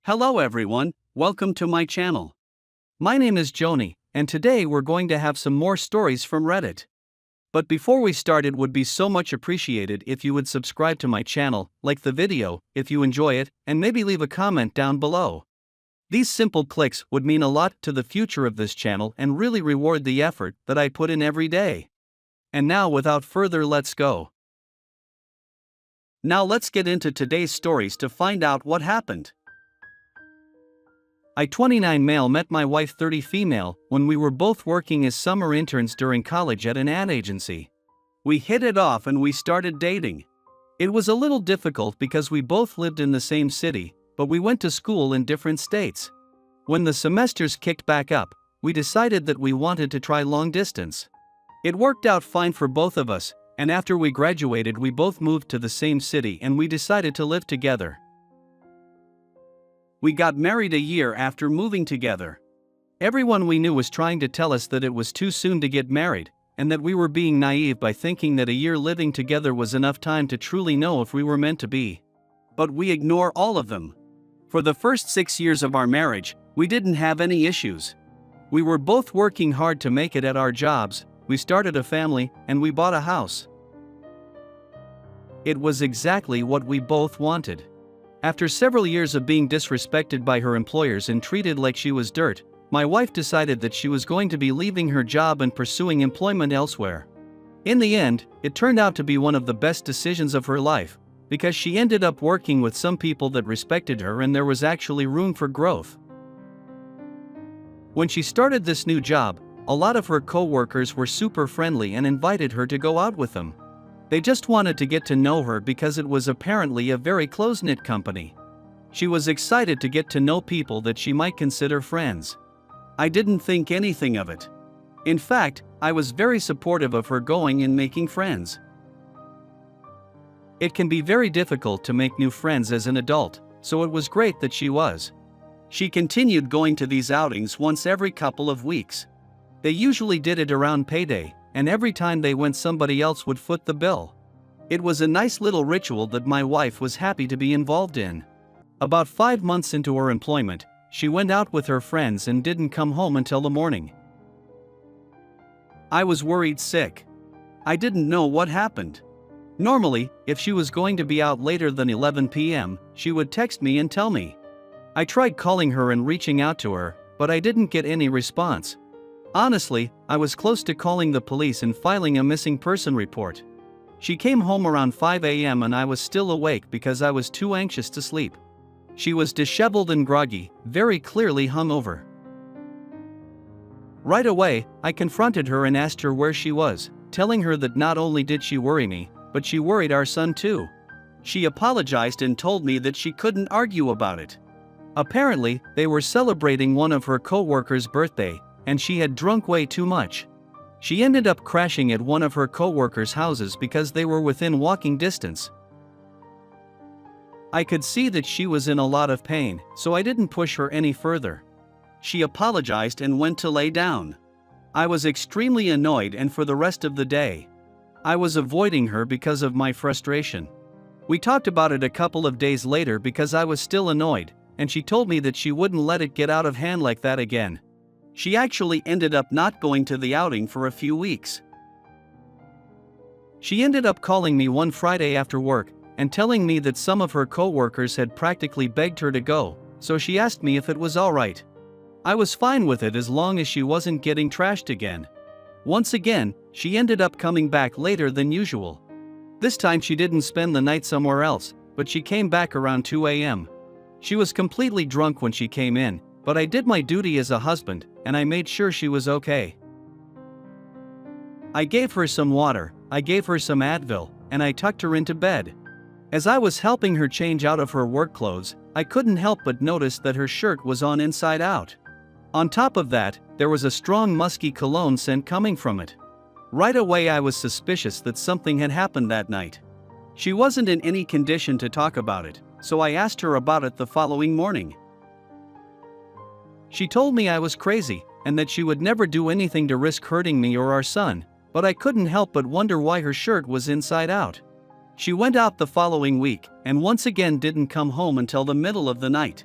Hello everyone, welcome to my channel. My name is Xony, and today we're going to have some more stories from Reddit. But before we start, it would be so much appreciated if you would subscribe to my channel, like the video if you enjoy it, and maybe leave a comment down below. These simple clicks would mean a lot to the future of this channel and really reward the effort that I put in every day. And now without further, let's go. Now let's get into today's stories to find out what happened. I, 29 male, met my wife, 30 female, when we were both working as summer interns during college at an ad agency. We hit it off and we started dating. It was a little difficult because we both lived in the same city, but we went to school in different states. When the semesters kicked back up, we decided that we wanted to try long distance. It worked out fine for both of us, and after we graduated we both moved to the same city and we decided to live together. We got married a year after moving together. Everyone we knew was trying to tell us that it was too soon to get married, and that we were being naive by thinking that a year living together was enough time to truly know if we were meant to be. But we ignore all of them. For the first 6 years of our marriage, we didn't have any issues. We were both working hard to make it at our jobs, we started a family, and we bought a house. It was exactly what we both wanted. After several years of being disrespected by her employers and treated like she was dirt, my wife decided that she was going to be leaving her job and pursuing employment elsewhere. In the end, it turned out to be one of the best decisions of her life, because she ended up working with some people that respected her and there was actually room for growth. When she started this new job, a lot of her co-workers were super friendly and invited her to go out with them. They just wanted to get to know her because it was apparently a very close-knit company. She was excited to get to know people that she might consider friends. I didn't think anything of it. In fact, I was very supportive of her going and making friends. It can be very difficult to make new friends as an adult, so it was great that she was. She continued going to these outings once every couple of weeks. They usually did it around payday, and every time they went somebody else would foot the bill. It was a nice little ritual that my wife was happy to be involved in. About 5 months into her employment, she went out with her friends and didn't come home until the morning. I was worried sick. I didn't know what happened. Normally, if she was going to be out later than 11 p.m., she would text me and tell me. I tried calling her and reaching out to her, but I didn't get any response. Honestly, I was close to calling the police and filing a missing person report. She came home around 5 a.m. and I was still awake because I was too anxious to sleep. She was disheveled and groggy, very clearly hungover. Right away, I confronted her and asked her where she was, telling her that not only did she worry me, but she worried our son too. She apologized and told me that she couldn't argue about it. Apparently, they were celebrating one of her co-workers' birthday, and she had drunk way too much. She ended up crashing at one of her co-workers' houses because they were within walking distance. I could see that she was in a lot of pain, so I didn't push her any further. She apologized and went to lay down. I was extremely annoyed, and for the rest of the day, I was avoiding her because of my frustration. We talked about it a couple of days later because I was still annoyed, and she told me that she wouldn't let it get out of hand like that again. She actually ended up not going to the outing for a few weeks. She ended up calling me one Friday after work and telling me that some of her co-workers had practically begged her to go, so she asked me if it was alright. I was fine with it as long as she wasn't getting trashed again. Once again, she ended up coming back later than usual. This time she didn't spend the night somewhere else, but she came back around 2 a.m. She was completely drunk when she came in, but I did my duty as a husband, and I made sure she was okay. I gave her some water, I gave her some Advil, and I tucked her into bed. As I was helping her change out of her work clothes, I couldn't help but notice that her shirt was on inside out. On top of that, there was a strong musky cologne scent coming from it. Right away I was suspicious that something had happened that night. She wasn't in any condition to talk about it, so I asked her about it the following morning. She told me I was crazy, and that she would never do anything to risk hurting me or our son, but I couldn't help but wonder why her shirt was inside out. She went out the following week, and once again didn't come home until the middle of the night.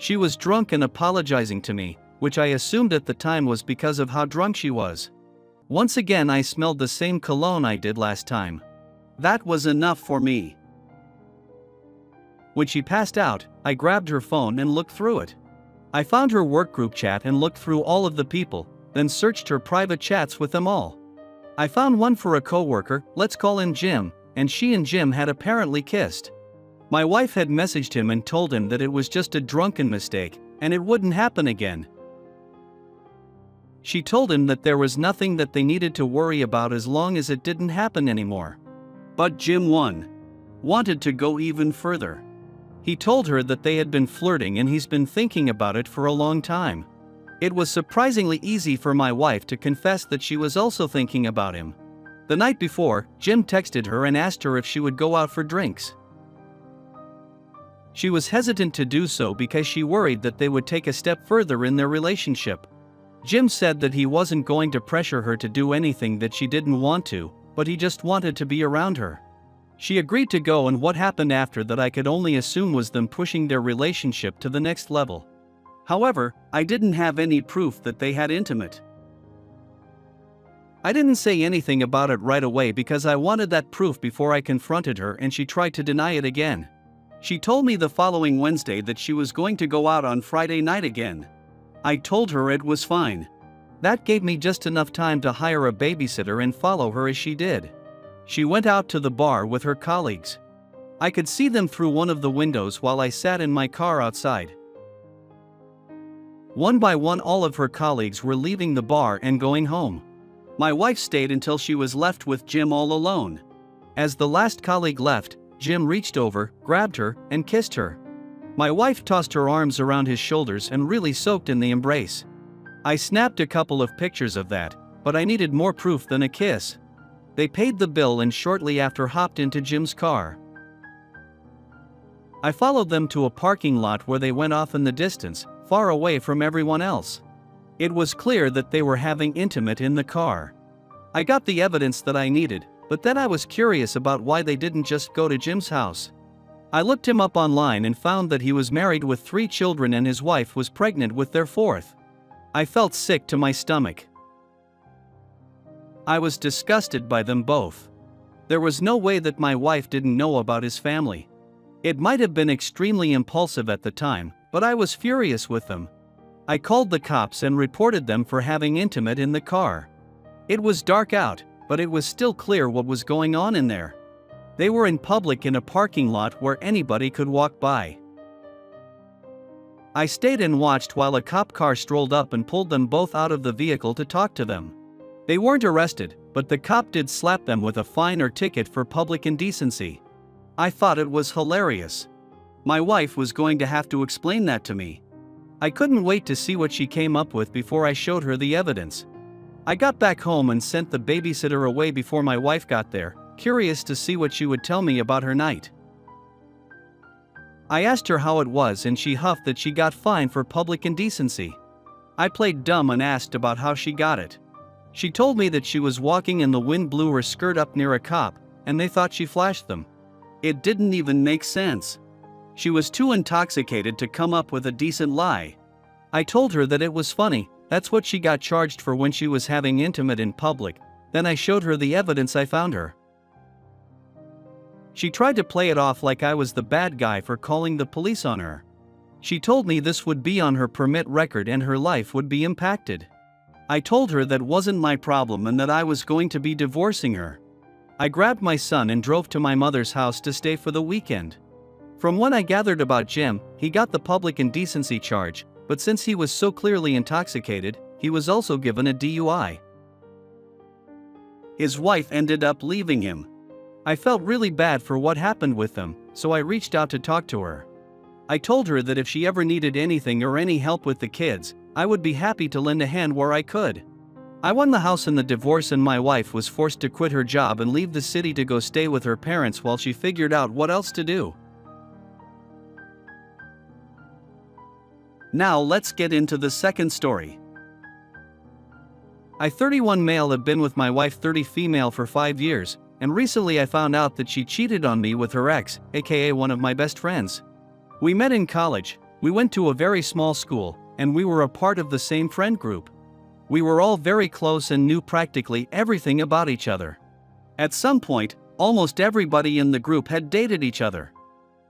She was drunk and apologizing to me, which I assumed at the time was because of how drunk she was. Once again, I smelled the same cologne I did last time. That was enough for me. When she passed out, I grabbed her phone and looked through it. I found her work group chat and looked through all of the people, then searched her private chats with them all. I found one for a coworker, let's call him Jim, and she and Jim had apparently kissed. My wife had messaged him and told him that it was just a drunken mistake, and it wouldn't happen again. She told him that there was nothing that they needed to worry about as long as it didn't happen anymore. But Jim wanted to go even further. He told her that they had been flirting and he's been thinking about it for a long time. It was surprisingly easy for my wife to confess that she was also thinking about him. The night before, Jim texted her and asked her if she would go out for drinks. She was hesitant to do so because she worried that they would take a step further in their relationship. Jim said that he wasn't going to pressure her to do anything that she didn't want to, but he just wanted to be around her. She agreed to go, and what happened after that I could only assume was them pushing their relationship to the next level. However, I didn't have any proof that they had intimate. I didn't say anything about it right away because I wanted that proof before I confronted her, and she tried to deny it again. She told me the following Wednesday that she was going to go out on Friday night again. I told her it was fine. That gave me just enough time to hire a babysitter and follow her as she did. She went out to the bar with her colleagues. I could see them through one of the windows while I sat in my car outside. One by one, all of her colleagues were leaving the bar and going home. My wife stayed until she was left with Jim all alone. As the last colleague left, Jim reached over, grabbed her, and kissed her. My wife tossed her arms around his shoulders and really soaked in the embrace. I snapped a couple of pictures of that, but I needed more proof than a kiss. They paid the bill and shortly after hopped into Jim's car. I followed them to a parking lot where they went off in the distance, far away from everyone else. It was clear that they were having intimate in the car. I got the evidence that I needed, but then I was curious about why they didn't just go to Jim's house. I looked him up online and found that he was married with 3 children and his wife was pregnant with their 4th. I felt sick to my stomach. I was disgusted by them both. There was no way that my wife didn't know about his family. It might have been extremely impulsive at the time, but I was furious with them. I called the cops and reported them for having intimate in the car. It was dark out, but it was still clear what was going on in there. They were in public in a parking lot where anybody could walk by. I stayed and watched while a cop car strolled up and pulled them both out of the vehicle to talk to them. They weren't arrested, but the cop did slap them with a fine or ticket for public indecency. I thought it was hilarious. My wife was going to have to explain that to me. I couldn't wait to see what she came up with before I showed her the evidence. I got back home and sent the babysitter away before my wife got there, curious to see what she would tell me about her night. I asked her how it was and she huffed that she got fined for public indecency. I played dumb and asked about how she got it. She told me that she was walking and the wind blew her skirt up near a cop, and they thought she flashed them. It didn't even make sense. She was too intoxicated to come up with a decent lie. I told her that it was funny, that's what she got charged for when she was having intimate in public. Then I showed her the evidence I found her. She tried to play it off like I was the bad guy for calling the police on her. She told me this would be on her permit record and her life would be impacted. I told her that wasn't my problem and that I was going to be divorcing her. I grabbed my son and drove to my mother's house to stay for the weekend. From what I gathered about Jim, he got the public indecency charge, but since he was so clearly intoxicated, he was also given a DUI. His wife ended up leaving him. I felt really bad for what happened with them, so I reached out to talk to her. I told her that if she ever needed anything or any help with the kids, I would be happy to lend a hand where I could. I won the house in the divorce and my wife was forced to quit her job and leave the city to go stay with her parents while she figured out what else to do. Now let's get into the second story. I 31 male have been with my wife 30 female for 5 years, and recently I found out that she cheated on me with her ex, aka one of my best friends. We met in college, We went to a very small school, and we were a part of the same friend group. We were all very close and knew practically everything about each other. At some point, almost everybody in the group had dated each other.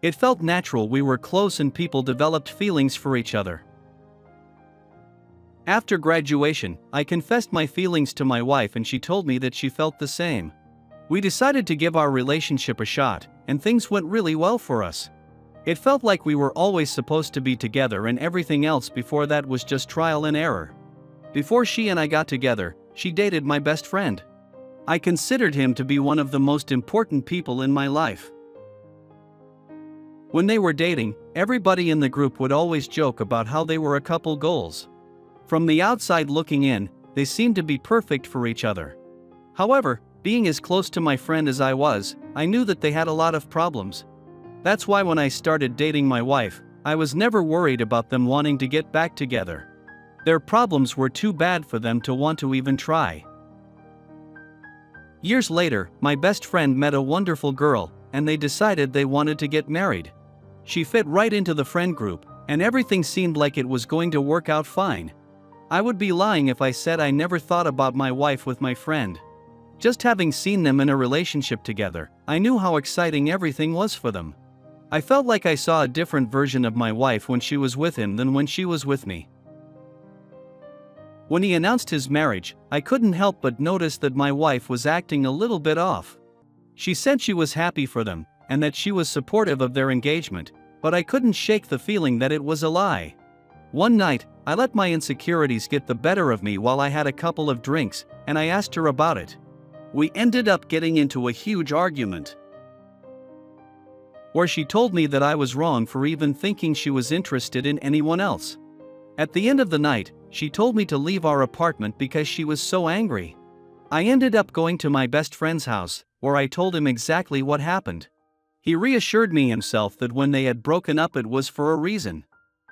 It felt natural, we were close and people developed feelings for each other. After graduation, I confessed my feelings to my wife and she told me that she felt the same. We decided to give our relationship a shot, and things went really well for us. It felt like we were always supposed to be together and everything else before that was just trial and error. Before she and I got together, she dated my best friend. I considered him to be one of the most important people in my life. When they were dating, everybody in the group would always joke about how they were a couple goals. From the outside looking in, they seemed to be perfect for each other. However, being as close to my friend as I was, I knew that they had a lot of problems. That's why when I started dating my wife, I was never worried about them wanting to get back together. Their problems were too bad for them to want to even try. Years later, my best friend met a wonderful girl, and they decided they wanted to get married. She fit right into the friend group, and everything seemed like it was going to work out fine. I would be lying if I said I never thought about my wife with my friend. Just having seen them in a relationship together, I knew how exciting everything was for them. I felt like I saw a different version of my wife when she was with him than when she was with me. When he announced his marriage, I couldn't help but notice that my wife was acting a little bit off. She said she was happy for them, and that she was supportive of their engagement, but I couldn't shake the feeling that it was a lie. One night, I let my insecurities get the better of me while I had a couple of drinks, and I asked her about it. We ended up getting into a huge argument, where she told me that I was wrong for even thinking she was interested in anyone else. At the end of the night, she told me to leave our apartment because she was so angry. I ended up going to my best friend's house, where I told him exactly what happened. He reassured me himself that when they had broken up it was for a reason.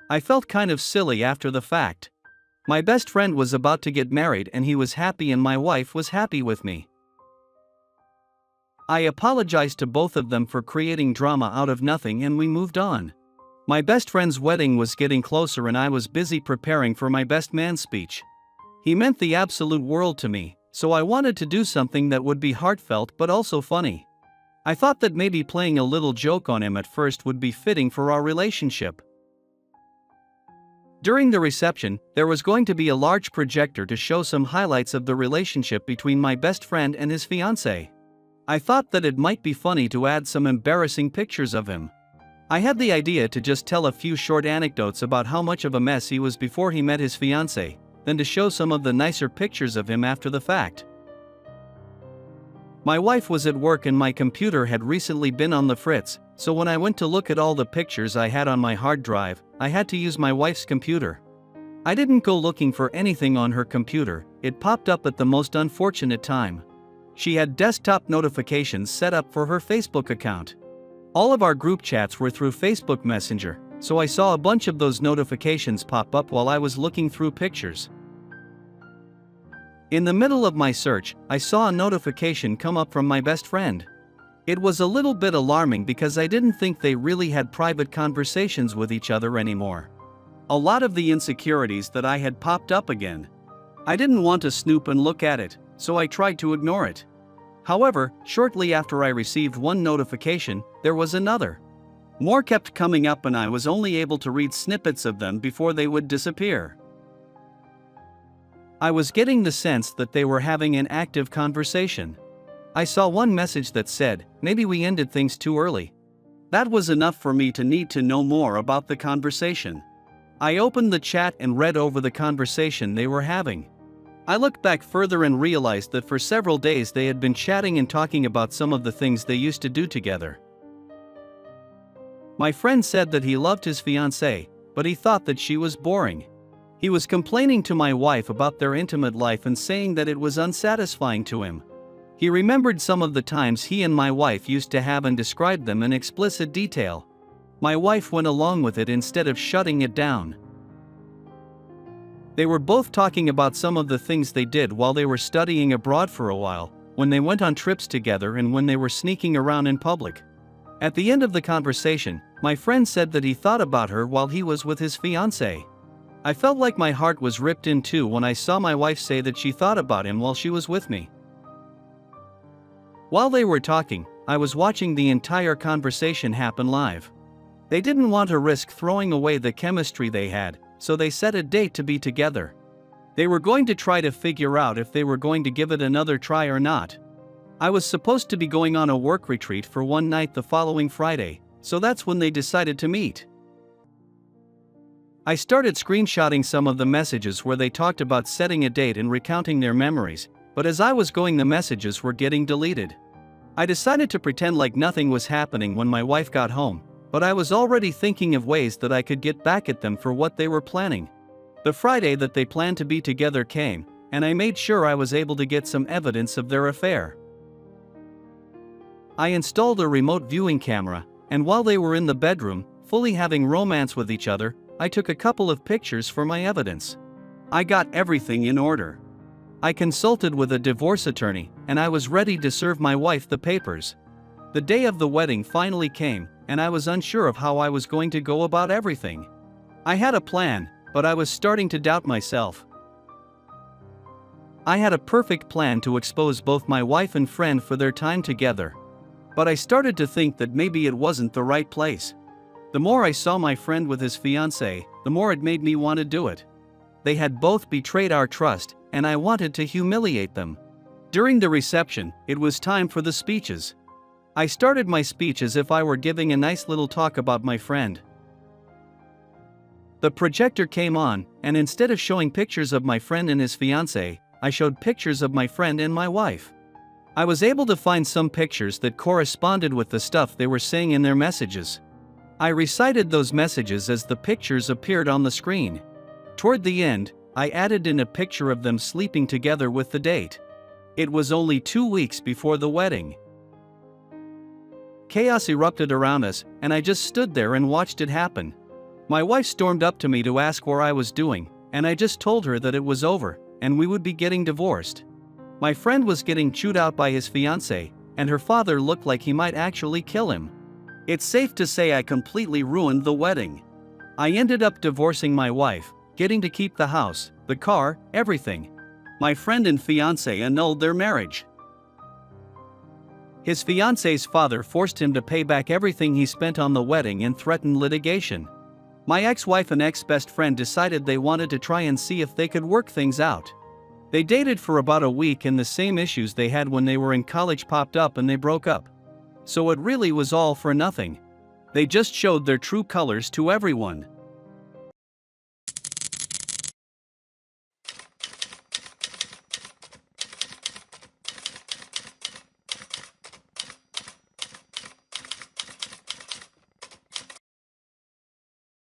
I felt kind of silly after the fact. My best friend was about to get married and he was happy and my wife was happy with me. I apologized to both of them for creating drama out of nothing and we moved on. My best friend's wedding was getting closer and I was busy preparing for my best man speech. He meant the absolute world to me, so I wanted to do something that would be heartfelt but also funny. I thought that maybe playing a little joke on him at first would be fitting for our relationship. During the reception, there was going to be a large projector to show some highlights of the relationship between my best friend and his fiancée. I thought that it might be funny to add some embarrassing pictures of him. I had the idea to just tell a few short anecdotes about how much of a mess he was before he met his fiancée, then to show some of the nicer pictures of him after the fact. My wife was at work and my computer had recently been on the fritz, so when I went to look at all the pictures I had on my hard drive, I had to use my wife's computer. I didn't go looking for anything on her computer, it popped up at the most unfortunate time. She had desktop notifications set up for her Facebook account. All of our group chats were through Facebook Messenger, so I saw a bunch of those notifications pop up while I was looking through pictures. In the middle of my search, I saw a notification come up from my best friend. It was a little bit alarming because I didn't think they really had private conversations with each other anymore. A lot of the insecurities that I had popped up again. I didn't want to snoop and look at it, so I tried to ignore it. However, shortly after I received one notification, there was another. More kept coming up and I was only able to read snippets of them before they would disappear. I was getting the sense that they were having an active conversation. I saw one message that said, "Maybe we ended things too early." That was enough for me to need to know more about the conversation. I opened the chat and read over the conversation they were having. I looked back further and realized that for several days they had been chatting and talking about some of the things they used to do together. My friend said that he loved his fiancée, but he thought that she was boring. He was complaining to my wife about their intimate life and saying that it was unsatisfying to him. He remembered some of the times he and my wife used to have and described them in explicit detail. My wife went along with it instead of shutting it down. They were both talking about some of the things they did while they were studying abroad for a while, when they went on trips together and when they were sneaking around in public. At the end of the conversation, my friend said that he thought about her while he was with his fiancée. I felt like my heart was ripped in two when I saw my wife say that she thought about him while she was with me. While they were talking, I was watching the entire conversation happen live. They didn't want to risk throwing away the chemistry they had, so they set a date to be together. They were going to try to figure out if they were going to give it another try or not. I was supposed to be going on a work retreat for one night the following Friday, so that's when they decided to meet. I started screenshotting some of the messages where they talked about setting a date and recounting their memories, but as I was going, the messages were getting deleted. I decided to pretend like nothing was happening when my wife got home, but I was already thinking of ways that I could get back at them for what they were planning. The Friday that they planned to be together came, and I made sure I was able to get some evidence of their affair. I installed a remote viewing camera, and while they were in the bedroom, fully having romance with each other, I took a couple of pictures for my evidence. I got everything in order. I consulted with a divorce attorney, and I was ready to serve my wife the papers. The day of the wedding finally came, and I was unsure of how I was going to go about everything. I had a plan, but I was starting to doubt myself. I had a perfect plan to expose both my wife and friend for their time together. But I started to think that maybe it wasn't the right place. The more I saw my friend with his fiancée, the more it made me want to do it. They had both betrayed our trust, and I wanted to humiliate them. During the reception, it was time for the speeches. I started my speech as if I were giving a nice little talk about my friend. The projector came on, and instead of showing pictures of my friend and his fiancée, I showed pictures of my friend and my wife. I was able to find some pictures that corresponded with the stuff they were saying in their messages. I recited those messages as the pictures appeared on the screen. Toward the end, I added in a picture of them sleeping together with the date. It was only 2 weeks before the wedding. Chaos erupted around us, and I just stood there and watched it happen. My wife stormed up to me to ask what I was doing, and I just told her that it was over, and we would be getting divorced. My friend was getting chewed out by his fiancée, and her father looked like he might actually kill him. It's safe to say I completely ruined the wedding. I ended up divorcing my wife, getting to keep the house, the car, everything. My friend and fiancé annulled their marriage. His fiancée's father forced him to pay back everything he spent on the wedding and threatened litigation. My ex-wife and ex-best friend decided they wanted to try and see if they could work things out. They dated for about a week and the same issues they had when they were in college popped up and they broke up. So it really was all for nothing. They just showed their true colors to everyone.